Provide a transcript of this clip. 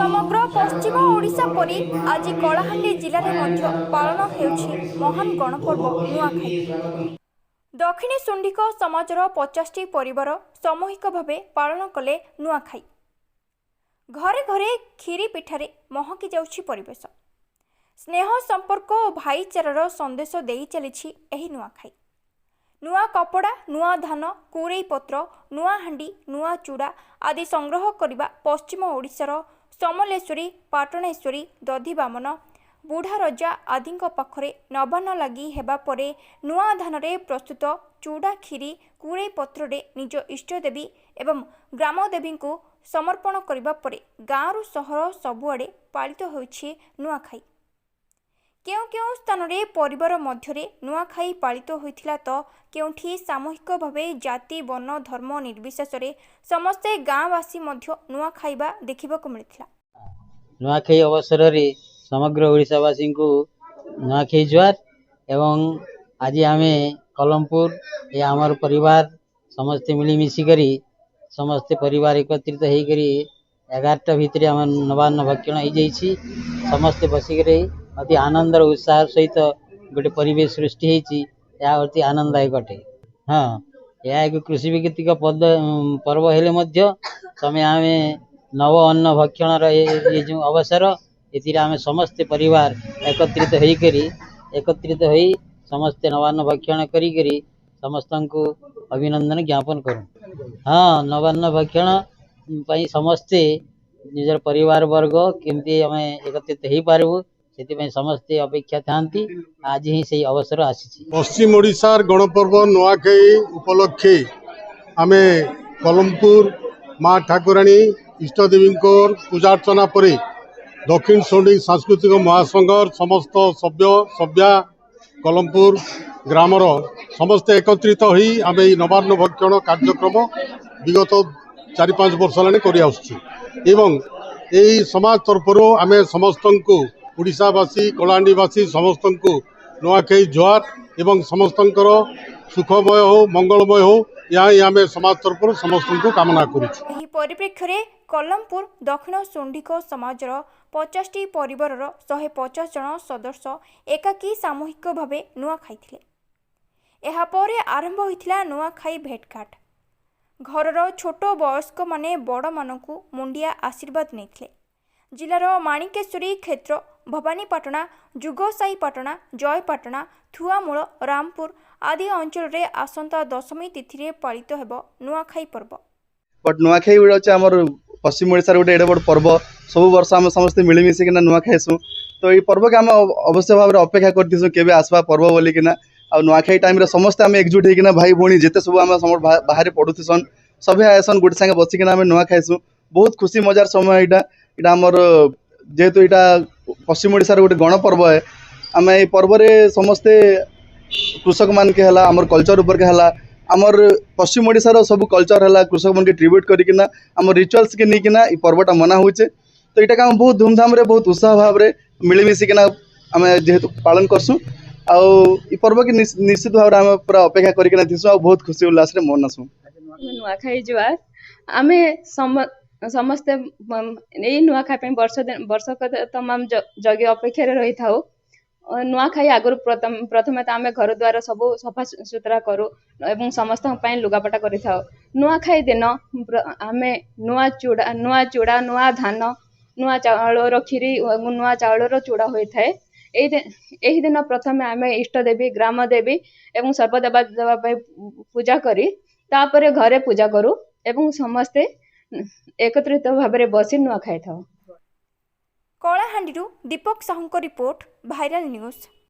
समग्र पश्चिम ओडिशा परि आज कलाहांडी जिले में पालन होउछि महान गणपर्व नुआखाई। दक्षिणी सुंडिक समाजर 50टी परिवार सामूहिक भावे पालन कले नुआखाई। घरे घरे खीरी पिठारे महकी जाउछि परिवेश। स्नेह संपर्क और भाईचारार संदेश देई चलिछि एही नुआखाई। नुआ कपड़ा, नुआ धान, कुरेई पत्र, नुआ हांडी, नुआ चूड़ा आदि संग्रह करने पश्चिम ओडिशार समलेश्वरी, पाटणेश्वरी, दधिवामन, बुढ़ा रजा आदि पाखरे नवान्न लगी हेबा परे नुआ धान रे प्रस्तुत चूड़ा खीरी कुरेई पत्र रे निज इष्टदेवी एवं ग्रामदेवी को समर्पण करबा परे गाँव सहर सबुआड़े पालित होइछि नुआखाई। केउ केउ स्थान रे परिवार मध्यरे नुआखाई पालित होइथिला तो केउठी सामूहिक भावे जाति वर्ण धर्म निर्विशेष रे समस्ते गाँववासी मध्य नुआखाइबा देखिबाकु मिलिथिला। नुआखाई अवसर रे समग्र ओडिशावासी को नुआखाई जुआर एवं आज आमे कलमपुर ये आमर परिवार समस्ते मिलीमिशी करी समस्ते परिवार एकत्रित होई करी 11टा भितरे आम नवान्न भक्षण हो जाइछि। समस्ते बसिक अति आनंद और उत्साह सहित गोटे परिवेश सृष्टि होती अति आनंददायक अटे। हाँ, यह एक कृषि भित्तिक पर्व हेले मध्य समय आम नव अन्न भक्षण ये जो अवसर ये आम समस्ते परिवार एकत्रित होई समस्ते नवान्न भक्षण करी समस्त को अभिनंदन ज्ञापन करूँ। हाँ, नवान्न भक्षण पाई समस्ते निजर परिवार वर्ग केमती आम एकत्रित हो पारू से समस्ते अपेक्षा था। आज ही से अवसर आसी। पश्चिम ओडिशार गणपर्व नुआखाई उपलक्षे आमे कलमपुर माँ ठाकुराणी इष्टदेवी पूजा अर्चना पर दक्षिण सुंडी सांस्कृतिक महासंघर समस्त सभ्य सभ्या कलमपुर ग्रामर समस्ते एकत्रित होई आमे नवान्न भक्षण कार्यक्रम विगत 4-5 वर्ष हेलानी करि आसुछु एवं एई समाज तरफरु आमे समस्त को ओडिशावासी कलाहांडीवासी समस्त को नुआखाई जुआर एवं समस्त सुखमय हो मंगलमय हो यहाँ आम समाज तरफ समस्त को कामना करुँ। परिप्रेक्षी में कलमपुर दक्षिण सुंडिक समाजर 50टी परिवार 150 जन सदस्य एकाकी सामूहिक भावे नुआखाई थिले। एहा परे आरंभ होइथिला नुआखाई भेटघाट। घरर छोट वयस्क माने बड़ मानकु मुंडिया आशीर्वाद नेथिले। जिलार माणिकेश्वरी क्षेत्र भवानीपाटना, जुगसाईपाटना, जयपाटना, थुआमूल, रामपुर आदि अंचल रे आसंता दशमी तिथि पालित हेबो नुआखाई पर्व। बट नुआखाई गुड़ा आमर पश्चिम ओडिशा गोटे एडे बड़ पर्व। सब वर्ष आम समस्त मिलमिशिकिना नुआखाईसु तो ये पर्व के आम अवश्य भाव में अपेक्षा करतीसु केबे आसवा पर्व बोलिकिना। आ नुआखाई टाइम रे समस्त आम एकजुट होइकिना भाई भौणी जेते सब आम बाहर पढ़ुथिसन सभे आयसन गोटे संगे बसिकिना आम नुआखाईसु। बहुत खुशी मजार समय इटा आमर जेहेतु यहाँ पश्चिम ओडिशा गोटे गणपर्व है। आम ये पर्व समस्ते कृषक मान के हला आमर कल्चर ऊपर के हला आमर पश्चिम ओडिशा सब कल्चर है कृषक मन के ट्रिब्यूट करिकिना आम रिचुअल्स के नहीं ये पर्वटा मना होचे। तो यहाँ आम बहुत धूमधाम रे बहुत उत्साह भाव में मिलमिशिकिना आम जेहेतु पालन करसु आई पर्व की निश्चित भाव में पूरा अपेक्षा करकिना थिसु आ बहुत खुशी उल्लास रे मनासु। नुआखाई जुआर आम समस्ते यही नुआखाई वर्षक तमाम जगे अपेक्षा रही था। नुआखाई आगु प्रथम तो आम घर द्वार सब सफा सुतरा करूँ एवं समस्त लुगापटा कर। नुआखाई दिन आम नुआ चूड़ा नुआ धान नुआ चाउल खीरी नुआ चाउल चूड़ा होता है। यही दिन प्रथम आम इष्टदेवी ग्रामदेवी एवं सर्वदेवा देवा पूजा करी तापर घरे पूजा करूँ एवं समस्ते एकत्रित भाव में बसी नुआ खाई था। कलाहांडी दीपक साहू रिपोर्ट, भाइराल न्यूज।